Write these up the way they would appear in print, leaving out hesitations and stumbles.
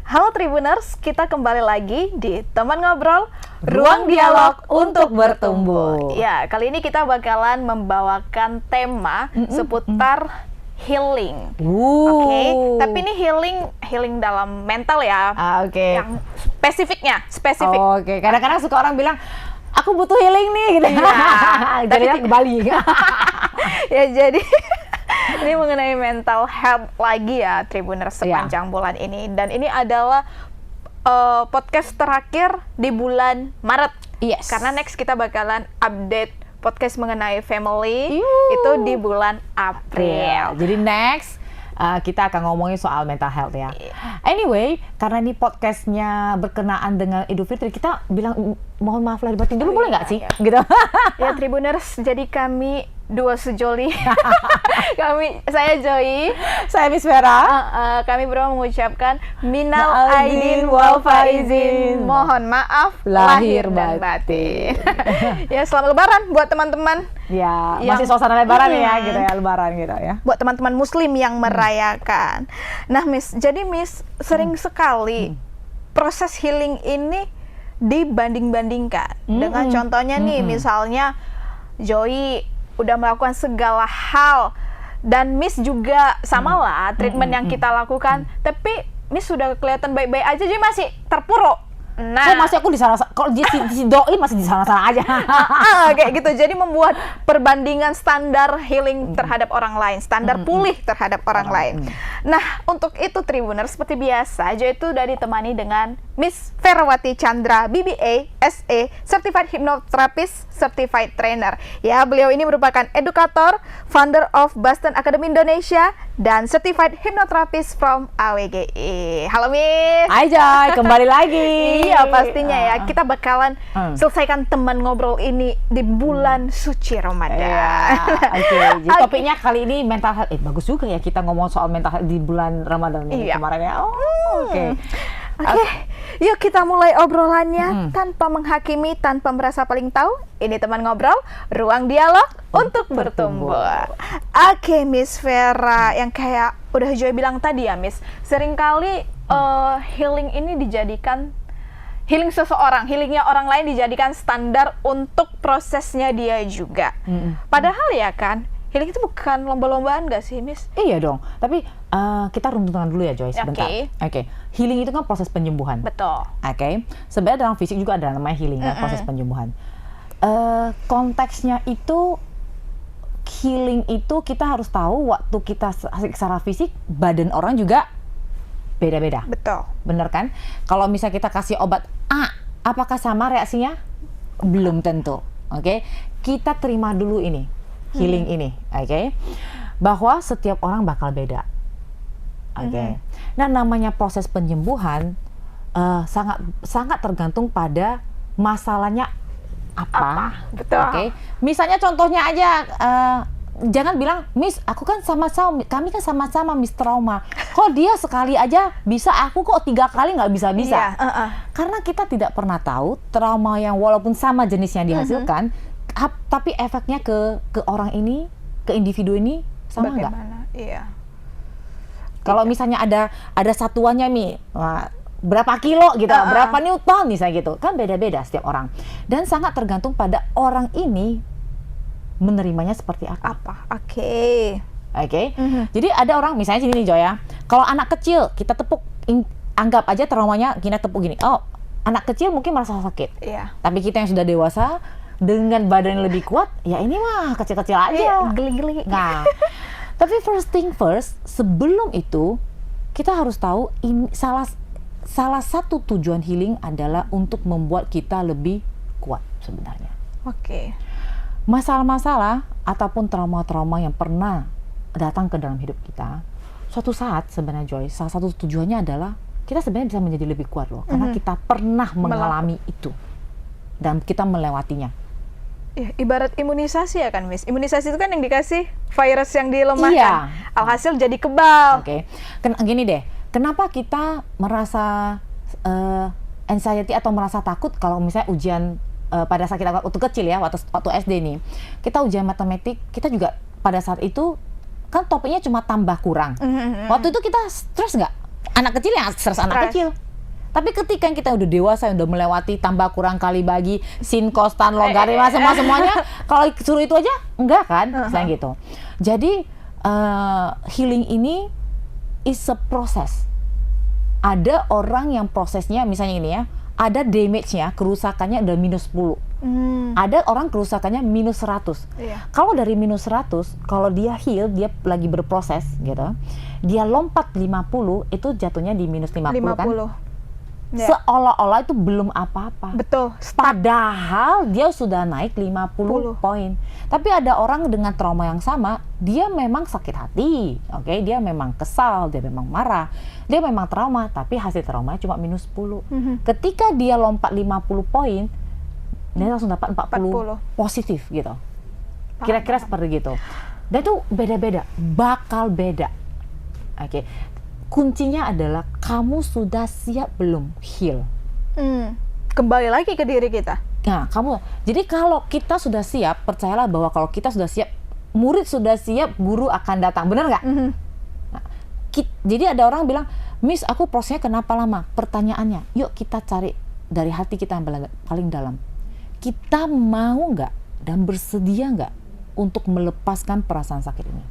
Halo Tribuners, kita kembali lagi di Teman Ngobrol, Ruang Dialog untuk Bertumbuh. Ya, kali ini kita bakalan membawakan tema seputar healing. Oke, tapi ini healing dalam mental ya. Oke. Yang spesifik. Oke, kadang-kadang suka orang bilang, aku butuh healing nih, gitu. Iya. Jadinya ke Bali. Ya, jadi ini mengenai mental health lagi ya, Tribuners, sepanjang bulan ini. Dan ini adalah podcast terakhir di bulan Maret. Yes. Karena next kita bakalan update podcast mengenai family itu di bulan April. Jadi next kita akan ngomongin soal mental health ya. Anyway, karena ini podcastnya berkenaan dengan Idul Fitri, kita bilang mohon maaf lahir batin dulu, boleh nggak sih? Gitu. Ya Tribuners, jadi kami dua sejoli. Saya Joy, saya Miss Vera. Kami berdua mengucapkan minal aidin wal faizin. Mohon maaf lahir dan batin. Ya, selamat Lebaran buat teman-teman. Ya, masih suasana Lebaran ya, gitu ya, Lebaran gitu ya. Buat teman-teman Muslim yang merayakan. Nah, Miss, jadi Miss sering sekali proses healing ini dibanding-bandingkan dengan contohnya nih, misalnya Joy udah melakukan segala hal dan Miss juga sama lah treatment yang kita lakukan, tapi Miss sudah kelihatan baik-baik aja, jadi masih terpuruk. Nah, masih aku di sana, kalau si doi masih di sana-sana aja. Kayak gitu. Jadi membuat perbandingan standar healing terhadap orang lain, standar pulih terhadap orang lain. Nah, untuk itu Tribuners, seperti biasa, Jo itu udah ditemani dengan Miss Ferawati Chandra, BBA, SE, Certified Hypnotherapist, Certified Trainer. Ya, beliau ini merupakan edukator, founder of Boston Academy Indonesia, dan Certified Hypnotherapist from AWGI. Halo Miss. Hai Joy, kembali lagi. Iya, pastinya ya. Kita bakalan selesaikan teman ngobrol ini di bulan suci Ramadan. Oke. Jadi topiknya kali ini mental health. Bagus juga ya kita ngomong soal mental health di bulan Ramadan ini kemarin ya. Oke. Yuk kita mulai obrolannya tanpa menghakimi, tanpa merasa paling tahu. Ini Teman Ngobrol, Ruang Dialog untuk Bertumbuh. Oke, Miss Vera, yang kayak udah Joy bilang tadi ya, Miss, seringkali healing ini dijadikan healing seseorang, healingnya orang lain dijadikan standar untuk prosesnya dia juga. Padahal ya kan, healing itu bukan lomba-lombaan gak sih, Miss? Iya dong, tapi kita runtutan dulu ya Joy sebentar. Oke. Healing itu kan proses penyembuhan. Betul. Oke. Sebenarnya dalam fisik juga ada namanya healing, kan, proses penyembuhan. Konteksnya itu, healing itu kita harus tahu waktu kita secara fisik, badan orang juga beda-beda. Betul. Bener kan? Kalau misalnya kita kasih obat A, apakah sama reaksinya? Belum tentu. Oke. Kita terima dulu ini, healing ini. Oke. Bahwa setiap orang bakal beda. Oke. Nah, namanya proses penyembuhan sangat tergantung pada masalahnya apa. Betul. Oke. Misalnya contohnya aja, jangan bilang, Miss, aku kan kami kan sama-sama Miss trauma. Kok dia sekali aja bisa, aku kok 3 kali nggak bisa-bisa. Karena kita tidak pernah tahu trauma yang walaupun sama jenisnya dihasilkan, tapi efeknya ke orang ini, ke individu ini sama nggak? Iya. Kalau misalnya ada satuannya berapa kilo gitu, berapa newton misalnya gitu, kan beda-beda setiap orang. Dan sangat tergantung pada orang ini menerimanya seperti apa. Oke. Jadi ada orang, misalnya sini nih Joy ya, kalau anak kecil kita tepuk, anggap aja traumanya kita tepuk gini. Oh, anak kecil mungkin merasa sakit. Iya. Tapi kita yang sudah dewasa dengan badan yang lebih kuat, ya ini mah kecil-kecil aja. Geli-geli. Nah, tapi first thing first, sebelum itu kita harus tahu salah satu tujuan healing adalah untuk membuat kita lebih kuat sebenarnya. Oke. Masalah-masalah ataupun trauma-trauma yang pernah datang ke dalam hidup kita, suatu saat sebenarnya Joy, salah satu tujuannya adalah kita sebenarnya bisa menjadi lebih kuat loh, karena kita pernah mengalami itu dan kita melewatinya. Ya, ibarat imunisasi ya kan, Miss. Imunisasi itu kan yang dikasih virus yang dilemahkan. Iya. Alhasil jadi kebal. Oke. Gini deh, kenapa kita merasa anxiety atau merasa takut kalau misalnya ujian pada saat kita waktu kecil ya, waktu SD nih, kita ujian matematik, kita juga pada saat itu kan topiknya cuma tambah kurang. Waktu itu kita stres nggak? Anak kecil yang stres anak kecil. Tapi ketika yang kita udah dewasa, yang udah melewati tambah kurang kali bagi, sin, cos, tan, logaritma, semuanya, kalau suruh itu aja, enggak kan? Misalnya gitu. Jadi, healing ini is a process. Ada orang yang prosesnya, misalnya ini ya, ada damage-nya, kerusakannya udah minus 10. Ada orang kerusakannya minus 100. Iya. Kalau dari minus 100, kalau dia heal, dia lagi berproses gitu, dia lompat 50, itu jatuhnya di minus 50. Kan? Ya. Seolah-olah itu belum apa-apa. Betul. Padahal dia sudah naik 50 poin. Tapi ada orang dengan trauma yang sama, dia memang sakit hati, oke? Dia memang kesal, dia memang marah, dia memang trauma, tapi hasil traumanya cuma minus 10. Ketika dia lompat 50 poin, dia langsung dapat 40 positif gitu. Kira-kira seperti gitu. Dan itu beda-beda, bakal beda. Oke. Kuncinya adalah kamu sudah siap belum heal. Kembali lagi ke diri kita. Nah, jadi kalau kita sudah siap, percayalah bahwa kalau kita sudah siap, murid sudah siap, guru akan datang. Benar nggak? Nah, jadi ada orang bilang, Miss, aku prosesnya kenapa lama? Pertanyaannya, yuk kita cari dari hati kita yang paling dalam. Kita mau nggak dan bersedia nggak untuk melepaskan perasaan sakit ini?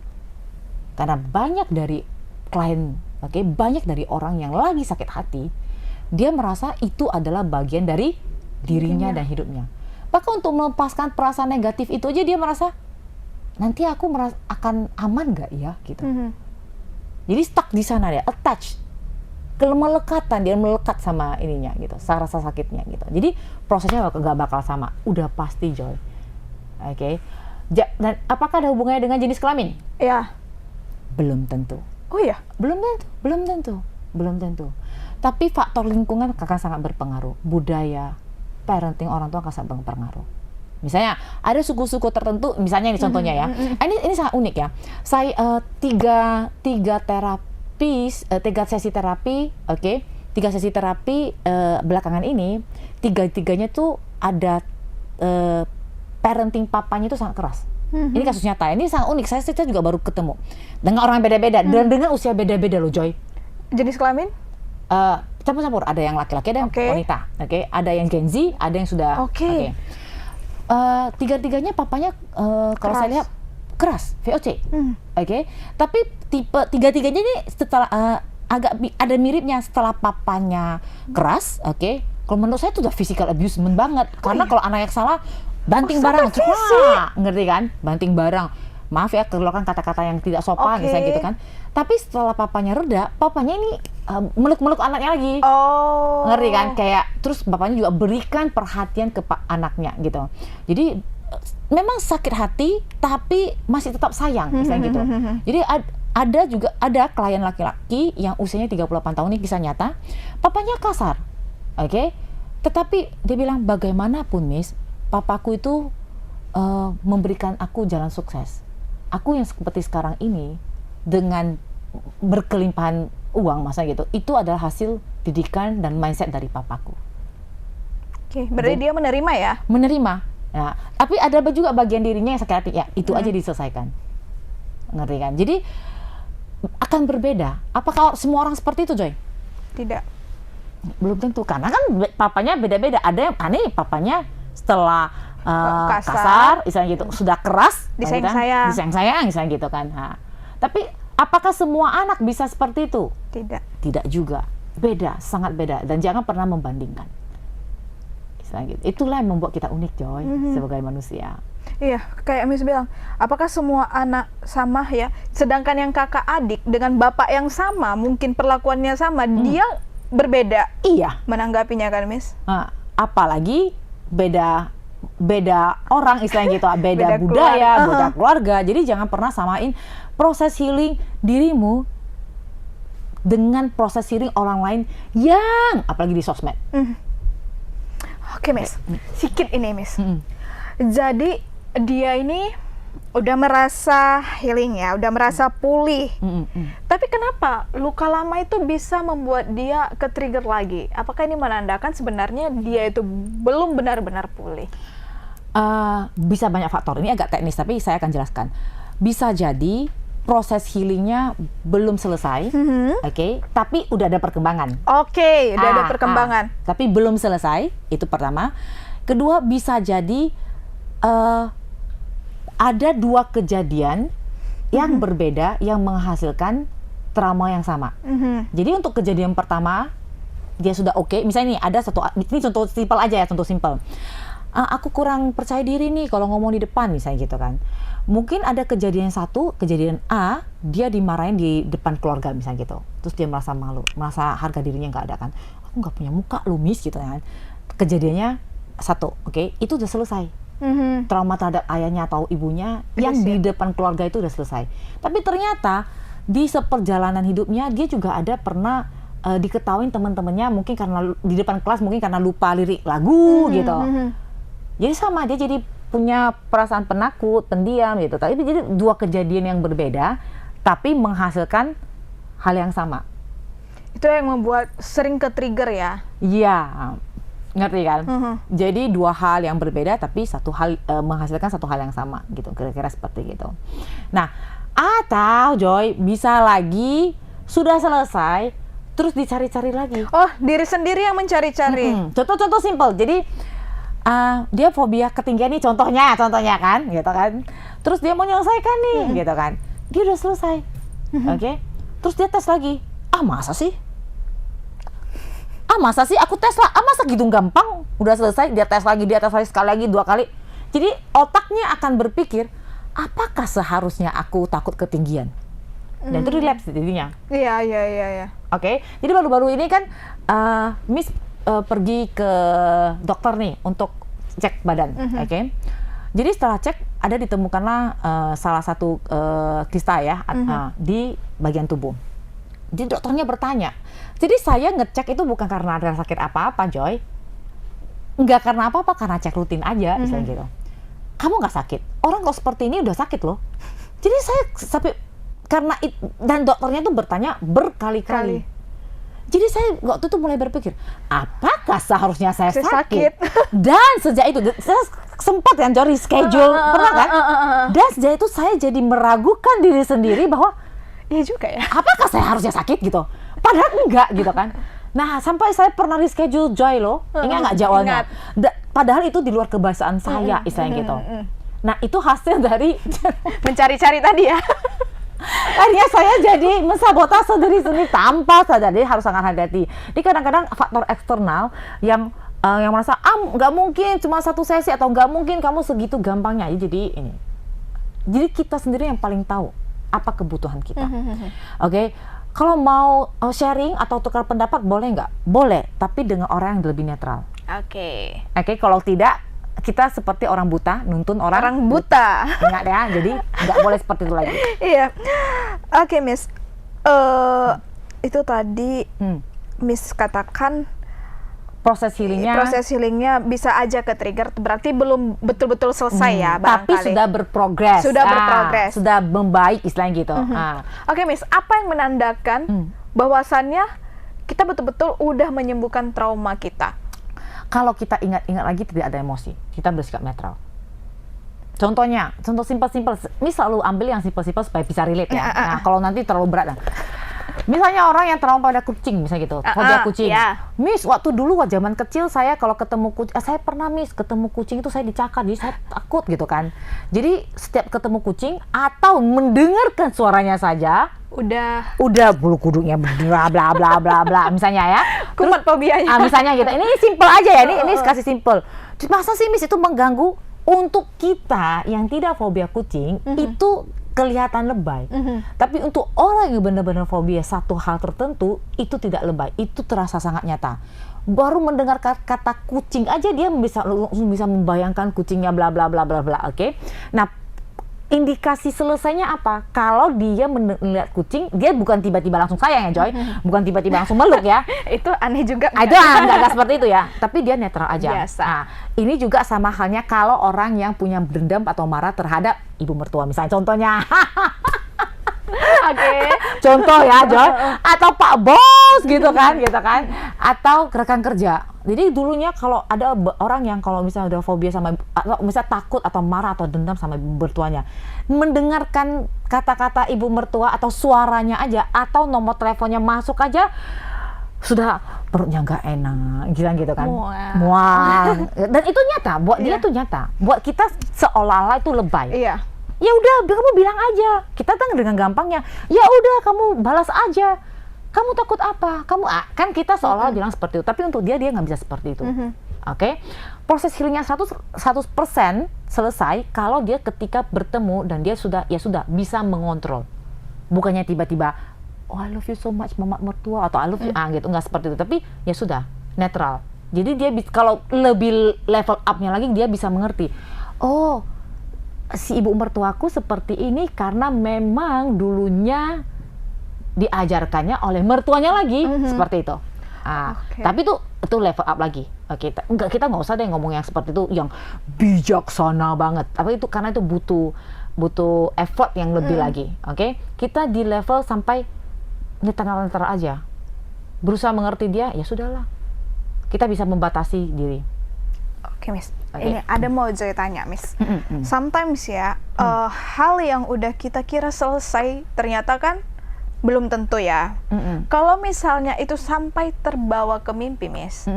Karena banyak dari klien, banyak dari orang yang lagi sakit hati, dia merasa itu adalah bagian dari dirinya dan hidupnya. Bahkan untuk melepaskan perasaan negatif itu aja dia merasa, nanti aku akan aman nggak ya? Gitu. Jadi stuck di sana dia, attached. Melekatan, dia melekat sama ininya gitu, rasa sakitnya gitu. Jadi prosesnya nggak bakal sama, udah pasti Joy. Oke. Dan apakah ada hubungannya dengan jenis kelamin? Ya. Belum tentu. Oh ya? Belum tentu. Tapi faktor lingkungan akan sangat berpengaruh. Budaya, parenting orang tua akan sangat berpengaruh. Misalnya ada suku-suku tertentu, misalnya ini contohnya ya. Ini sangat unik ya. Saya tiga sesi terapi, tiga sesi terapi belakangan ini, tiga-tiganya tuh ada parenting papanya itu sangat keras. Ini kasus nyata, ini sangat unik. Saya juga baru ketemu dengan orang beda-beda dan dengan usia beda-beda loh, Joy. Jenis kelamin? Campur-campur. Ada yang laki-laki, ada yang wanita. Ada yang Gen Z, ada yang sudah. Tiga-tiganya papanya kalau saya lihat keras, VOC. Tapi tipe tiga-tiganya ini setelah agak ada miripnya setelah papanya keras. Kalau menurut saya itu udah physical abusement banget. Karena kalau anak yang salah banting barang, ngerti kan? Banting barang. Maaf ya, keluarkan kata-kata yang tidak sopan, misalnya gitu kan. Tapi setelah papanya reda, papanya ini meluk-meluk anaknya lagi. Ngerti kan? Kayak terus bapaknya juga berikan perhatian ke anaknya gitu. Jadi memang sakit hati, tapi masih tetap sayang, misalnya gitu. Jadi ada klien laki-laki yang usianya 38 tahun, ini kisah nyata. Papanya kasar, tetapi dia bilang, bagaimanapun Miss, papaku itu memberikan aku jalan sukses. Aku yang seperti sekarang ini dengan berkelimpahan uang, masa gitu, itu adalah hasil didikan dan mindset dari papaku. Berarti dia menerima ya? Menerima. Nah, tapi ada juga bagian dirinya yang sakit hati, ya itu aja diselesaikan. Ngerti kan? Jadi akan berbeda. Apakah semua orang seperti itu, Joy? Tidak. Belum tentu, karena kan papanya beda-beda. Ada yang aneh, papanya setelah kasar, misalnya gitu, sudah keras, disayang-sayang, misalnya gitu kan. Nah, tapi apakah semua anak bisa seperti itu? Tidak juga. Beda, sangat beda. Dan jangan pernah membandingkan. Misalnya gitu. Itulah yang membuat kita unik, Joy, sebagai manusia. Iya, kayak Miss bilang, apakah semua anak sama ya? Sedangkan yang kakak adik dengan bapak yang sama, mungkin perlakuannya sama, dia berbeda. Iya. Menanggapinya kan, Miss? Nah, apalagi beda orang, istilahnya gitu, beda budaya, beda keluarga. Jadi jangan pernah samain proses healing dirimu dengan proses healing orang lain yang apalagi di sosmed. Oke, Miss. Sikit ini, Miss. Jadi dia ini udah merasa healing ya, udah merasa pulih. Tapi kenapa luka lama itu bisa membuat dia ke-trigger lagi? Apakah ini menandakan sebenarnya dia itu belum benar-benar pulih? Bisa banyak faktor. Ini agak teknis, tapi saya akan jelaskan. Bisa jadi proses healingnya belum selesai, oke, tapi udah ada perkembangan. Oke, udah ada perkembangan. Tapi belum selesai, itu pertama. Kedua, bisa jadi ada dua kejadian yang berbeda yang menghasilkan trauma yang sama. Jadi untuk kejadian pertama, dia sudah oke. Misalnya nih, ada satu, ini contoh simpel aja ya, contoh simpel. Aku kurang percaya diri nih kalau ngomong di depan, misalnya gitu kan. Mungkin ada kejadian satu, kejadian A, dia dimarahin di depan keluarga misalnya gitu. Terus dia merasa malu, merasa harga dirinya nggak ada kan. Aku nggak punya muka lu, Miss, gitu kan. Kejadiannya satu, oke, itu udah selesai. Trauma terhadap ayahnya atau ibunya yang di depan keluarga itu udah selesai. Tapi ternyata di seperjalanan hidupnya dia juga ada pernah diketawain teman-temannya, mungkin karena di depan kelas, mungkin karena lupa lirik lagu gitu. Jadi sama, dia jadi punya perasaan penakut, pendiam gitu. Tapi jadi dua kejadian yang berbeda, tapi menghasilkan hal yang sama. Itu yang membuat sering ke-trigger ya? Iya, ngerti kan? Jadi dua hal yang berbeda, tapi satu hal menghasilkan satu hal yang sama gitu. Kira-kira seperti gitu. Nah, atau Joy, bisa lagi sudah selesai, terus dicari-cari lagi. Oh, diri sendiri yang mencari-cari. Contoh-contoh simpel. Jadi dia fobia ketinggian nih, contohnya kan, gitu kan. Terus dia mau menyelesaikan nih, gitu kan. Dia udah selesai, oke. Terus dia tes lagi. Masa sih? Masa sih? Aku tes lah. Masa gitu gampang? Udah selesai, dia tes lagi, sekali lagi, 2 kali. Jadi otaknya akan berpikir, apakah seharusnya aku takut ketinggian? Dan itu relapse jadinya. Iya. Oke. Jadi baru-baru ini kan Miss pergi ke dokter nih untuk cek badan, oke. Jadi setelah cek ada ditemukanlah salah satu kista ya di bagian tubuh. Jadi dokternya bertanya. Jadi saya ngecek itu bukan karena ada sakit apa-apa, Joy. Enggak karena apa-apa, karena cek rutin aja, misalnya gitu. Kamu nggak sakit? Orang kalau seperti ini udah sakit loh. Jadi saya sampai dan dokternya tuh bertanya berkali-kali. Jadi saya waktu itu mulai berpikir, apakah seharusnya saya sakit? Dan sejak itu, saya sempat kan cari schedule, pernah kan? Dan sejak itu saya jadi meragukan diri sendiri bahwa, iya juga ya. apakah saya harusnya sakit gitu? Padahal enggak gitu kan. Nah, sampai saya pernah reschedule Joy loh, ingat nggak jadwalnya? Padahal itu di luar kebiasaan saya, istilahnya gitu. Nah, itu hasil dari mencari-cari tadi ya. Akhirnya saya jadi mensabotase diri sendiri tanpa sadar. Jadi harus sangat hati-hati. Jadi kadang-kadang faktor eksternal yang merasa nggak mungkin cuma satu sesi atau nggak mungkin kamu segitu gampangnya. Jadi kita sendiri yang paling tahu apa kebutuhan kita. Oke. Kalau mau sharing atau tukar pendapat boleh nggak? Boleh, tapi dengan orang yang lebih netral. Oke, kalau tidak, kita seperti orang buta nuntun orang buta. Ingat ya, jadi nggak boleh seperti itu lagi. Iya. Oke, Miss. Itu tadi Miss katakan proses healingnya bisa aja ke trigger, berarti belum betul-betul selesai ya barangkali. Tapi sudah berprogres. Sudah membaik istilahnya gitu. Oke, Miss, apa yang menandakan bahwasannya kita betul-betul udah menyembuhkan trauma kita? Kalau kita ingat-ingat lagi tidak ada emosi, kita bersikap netral. Contoh simpel-simpel. Ini selalu ambil yang simpel-simpel supaya bisa relate ya. Nah, kalau nanti terlalu berat. Misalnya orang yang trauma pada kucing, misalnya gitu, fobia kucing. Miss, waktu dulu zaman kecil saya kalau ketemu kucing, saya pernah Miss ketemu kucing itu saya dicakar, jadi saya takut gitu kan. Jadi setiap ketemu kucing atau mendengarkan suaranya saja, udah bulu kuduknya bla bla bla bla bla, misalnya ya. Kumat fobianya. Misalnya gitu. Ini simple aja ya, ini kasih simple. Masa sih Miss itu mengganggu? Untuk kita yang tidak fobia kucing itu kelihatan lebay. Tapi untuk orang yang benar-benar fobia satu hal tertentu, itu tidak lebay, itu terasa sangat nyata. Baru mendengar kata kucing aja dia bisa membayangkan kucingnya bla bla bla bla bla, oke? Nah, indikasi selesainya apa? Kalau dia melihat kucing, dia bukan tiba-tiba langsung sayang ya Joy, bukan tiba-tiba langsung meluk ya. Itu aneh juga. Enggak seperti itu ya. Tapi dia netral aja. Biasa. Nah, ini juga sama halnya kalau orang yang punya dendam atau marah terhadap ibu mertua, misalnya contohnya. Contoh ya Joy, atau Pak Bos gitu kan, atau rekan kerja. Jadi dulunya kalau ada orang yang kalau misalnya udah fobia sama, atau misalnya takut atau marah atau dendam sama ibu mertuanya, mendengarkan kata-kata ibu mertua atau suaranya aja atau nomor teleponnya masuk aja, sudah perutnya nggak enak, gitu kan, mual. Dan itu nyata, buat dia tuh nyata, buat kita seolah-olah itu lebay. Iya. Ya udah, kamu bilang aja. Kita kan dengan gampangnya, ya udah kamu balas aja. Kamu takut apa? Kamu kan kita seolah bilang seperti itu, tapi untuk dia nggak bisa seperti itu. Oke? Proses healingnya 100% selesai kalau dia ketika bertemu dan dia sudah bisa mengontrol. Bukannya tiba-tiba, oh I love you so much mama mertua, atau I love you gitu, nggak seperti itu. Tapi ya sudah netral. Jadi dia kalau lebih level up-nya lagi, dia bisa mengerti. Oh, si ibu mertuaku seperti ini karena memang dulunya diajarkannya oleh mertuanya lagi seperti itu. Tapi itu level up lagi. Kita nggak usah deh ngomong yang seperti itu yang bijaksana banget. Tapi itu karena itu butuh effort yang lebih lagi. Oke? Kita di level sampai netral aja. Berusaha mengerti dia, ya sudahlah. Kita bisa membatasi diri. Oke, Miss. Ini ada mau Joy tanya, Miss. Sometimes ya, hal yang udah kita kira selesai ternyata kan belum tentu ya. Kalau misalnya itu sampai terbawa ke mimpi, Miss,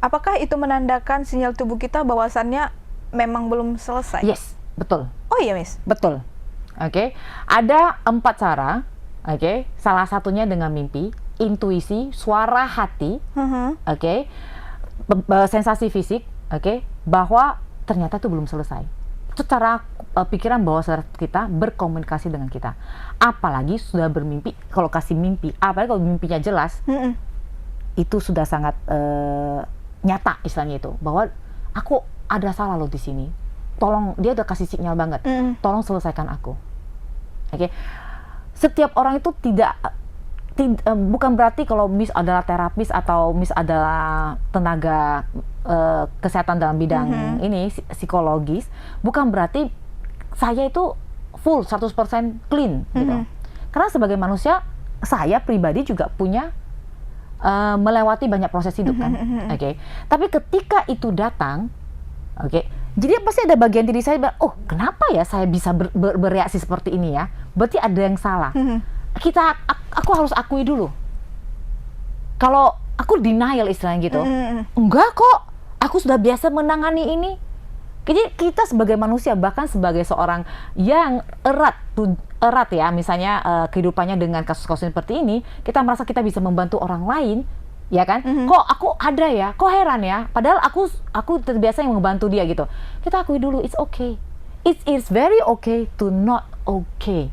apakah itu menandakan sinyal tubuh kita bahwasannya memang belum selesai? Yes, betul. Oh iya, Miss. Betul. Oke. Ada 4 cara. Oke. Salah satunya dengan mimpi, intuisi, suara hati, oke, sensasi fisik, oke, bahwa ternyata itu belum selesai. Itu cara pikiran bawah sadar kita berkomunikasi dengan kita. Apalagi sudah bermimpi, kalau kasih mimpi, apalagi kalau mimpinya jelas, itu sudah sangat nyata istilahnya itu, bahwa aku ada salah loh di sini. Tolong, dia udah kasih sinyal banget. Tolong selesaikan aku. Oke. Setiap orang itu bukan berarti kalau Miss adalah terapis atau Miss adalah tenaga kesehatan dalam bidang ini psikologis, bukan berarti saya itu full 100% clean gitu. Karena sebagai manusia, saya pribadi juga punya melewati banyak proses hidup kan. Oke. Tapi ketika itu datang, oke, jadi pasti ada bagian diri saya bilang, oh kenapa ya saya bisa bereaksi seperti ini ya? Berarti ada yang salah. Aku harus akui dulu. Kalau aku denial istilahnya gitu, enggak kok, aku sudah biasa menangani ini. Jadi kita sebagai manusia, bahkan sebagai seorang yang erat ya, misalnya kehidupannya dengan kasus-kasus seperti ini, kita merasa kita bisa membantu orang lain, ya kan? Kok aku ada ya, kok heran ya? Padahal aku terbiasa yang membantu dia gitu. Kita akui dulu, it's okay. It is very okay to not okay.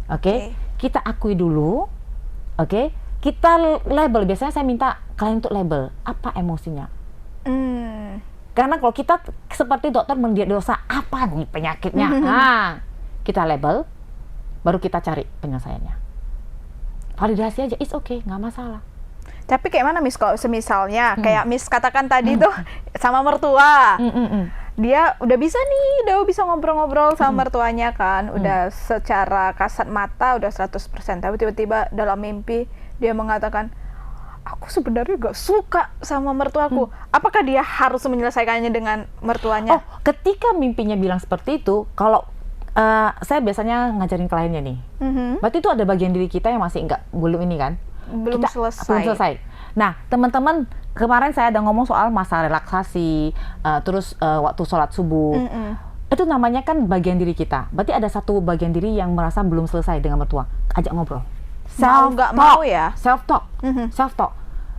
Oke? Kita akui dulu, oke? Kita label, biasanya saya minta kalian untuk label, apa emosinya? Karena kalau kita seperti dokter mendiagnosa apa nih penyakitnya, kita label, baru kita cari penyelesaiannya. Validasi aja, it's okay, nggak masalah. Tapi kayak mana, Miss, kalau semisalnya kayak Miss katakan tadi tuh sama mertua, dia udah bisa ngobrol-ngobrol sama mertuanya kan, udah secara kasat mata udah 100%, tapi tiba-tiba dalam mimpi dia mengatakan, aku sebenarnya gak suka sama mertuaku. Apakah dia harus menyelesaikannya dengan mertuanya? Oh, ketika mimpinya bilang seperti itu, kalau saya biasanya ngajarin kliennya nih, berarti itu ada bagian diri kita yang masih belum ini kan? Belum selesai. Nah, teman-teman, kemarin saya ada ngomong soal masa relaksasi, terus waktu sholat subuh. Itu namanya kan bagian diri kita. Berarti ada satu bagian diri yang merasa belum selesai dengan mertua. Ajak ngobrol. Mau nggak mau ya? Self-talk. Self-talk.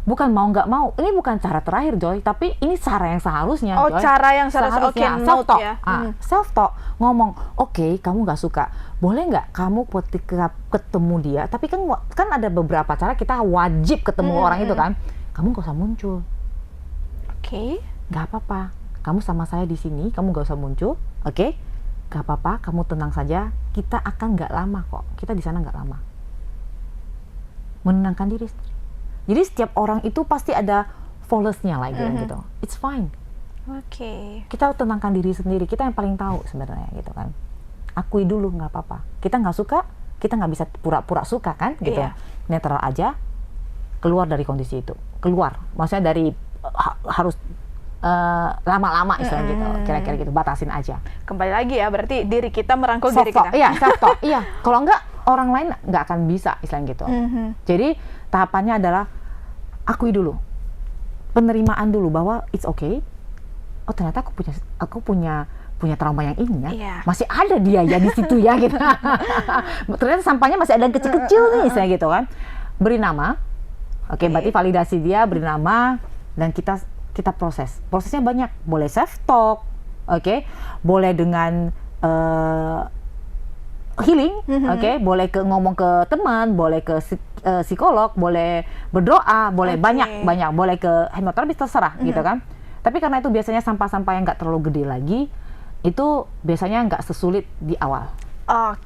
Bukan mau nggak mau. Ini bukan cara terakhir, Joy. Tapi ini cara yang seharusnya, Joy. Cara yang seharusnya. Oke, self-talk. Ya. Self-talk. Ngomong, oke, kamu nggak suka. Boleh nggak kamu ketika ketemu dia, tapi kan ada beberapa cara kita wajib ketemu orang itu kan. Kamu nggak usah muncul. Oke. Nggak apa-apa. Kamu sama saya di sini, kamu nggak usah muncul. Oke? Nggak apa-apa, kamu tenang saja. Kita akan nggak lama kok. Kita di sana nggak lama. Menenangkan diri. Jadi setiap orang itu pasti ada flawless-nya lah gitu. It's fine. Oke. Kita tenangkan diri sendiri. Kita yang paling tahu sebenarnya gitu kan. Akui dulu, nggak apa-apa. Kita nggak suka, kita nggak bisa pura-pura suka kan gitu. Netral aja, keluar dari kondisi itu. keluar. Maksudnya dari harus lama-lama istilahnya gitu. Kira-kira gitu, batasin aja. Kembali lagi ya, berarti diri kita merangkul diri kita. Iya, self talk. Iya, kalau enggak orang lain nggak akan bisa istilahnya gitu. Jadi tahapannya adalah akui dulu, penerimaan dulu bahwa it's okay. Oh ternyata aku punya trauma yang ini ya. Iya. Masih ada dia ya di situ ya gitu. Ternyata sampahnya masih ada yang kecil-kecil nih, saya gitu kan. Beri nama. Oke, berarti validasi dia, beri nama, dan kita proses. Prosesnya banyak. Boleh self talk, oke. Boleh dengan healing, oke. Boleh ngomong ke teman, boleh ke psikolog, boleh berdoa, boleh banyak, boleh ke hipnoterapis, terserah gitu kan. Tapi karena itu biasanya sampah-sampah yang nggak terlalu gede lagi, itu biasanya nggak sesulit di awal.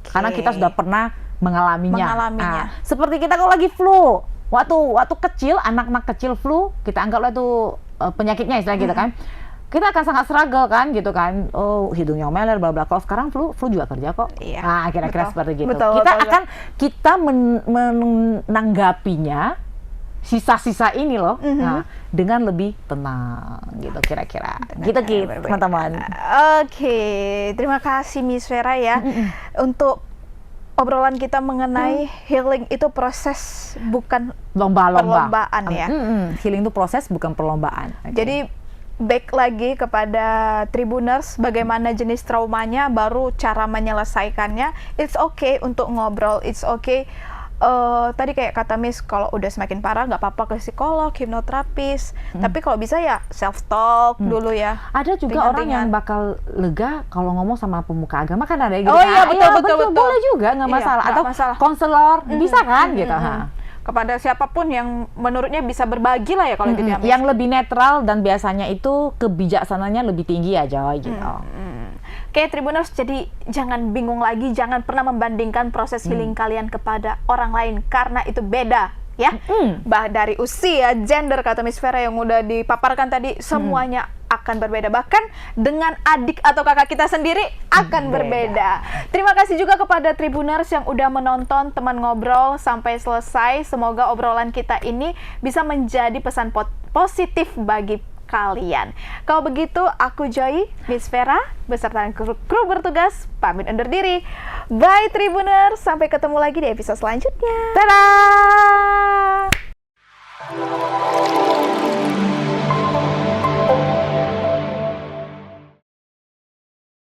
Karena kita sudah pernah mengalaminya. Nah, seperti kita kalau lagi flu, waktu kecil, anak-anak kecil flu, kita anggaplah itu penyakitnya istilah gitu kan. Kita akan sangat struggle kan gitu kan. Oh, hidungnya meler bla bla. Kalau sekarang flu juga kerja kok. Iya, nah, kira-kira seperti gitu. Betul. Kita menanggapinya sisa-sisa ini loh, nah, dengan lebih tenang gitu kira-kira. Gitu teman-teman. Oke, terima kasih Miss Vera ya untuk obrolan kita mengenai healing itu proses, bukan perlombaan ya. Healing itu proses, bukan perlombaan. Jadi back lagi kepada Tribuners, bagaimana jenis traumanya, baru cara menyelesaikannya. It's okay untuk ngobrol, it's okay. Tadi kayak kata Miss, kalau udah semakin parah nggak apa-apa ke psikolog, hipnoterapis. Tapi kalau bisa ya self talk dulu ya. Ada juga orang yang bakal lega kalau ngomong sama pemuka agama, kan ada gitu. Oh iya, betul. Boleh juga, nggak masalah. Nggak atau masalah. Konselor bisa kan gitu. Kepada siapapun yang menurutnya bisa berbagi lah ya kalau gitu ya, Miss. Yang lebih netral, dan biasanya itu kebijaksanaannya lebih tinggi aja gitu. Oke, Tribuners, jadi jangan bingung lagi, jangan pernah membandingkan proses healing kalian kepada orang lain, karena itu beda ya. Dari usia, gender, kata Miss Vera yang udah dipaparkan tadi, semuanya akan berbeda. Bahkan dengan adik atau kakak kita sendiri akan berbeda. Terima kasih juga kepada Tribuners yang udah menonton teman ngobrol sampai selesai. Semoga obrolan kita ini bisa menjadi pesan positif bagi kalian. Kalau begitu, aku Joy, Miss Vera, beserta kru bertugas, pamit undur diri. Bye Tribuners, sampai ketemu lagi di episode selanjutnya. Dadah!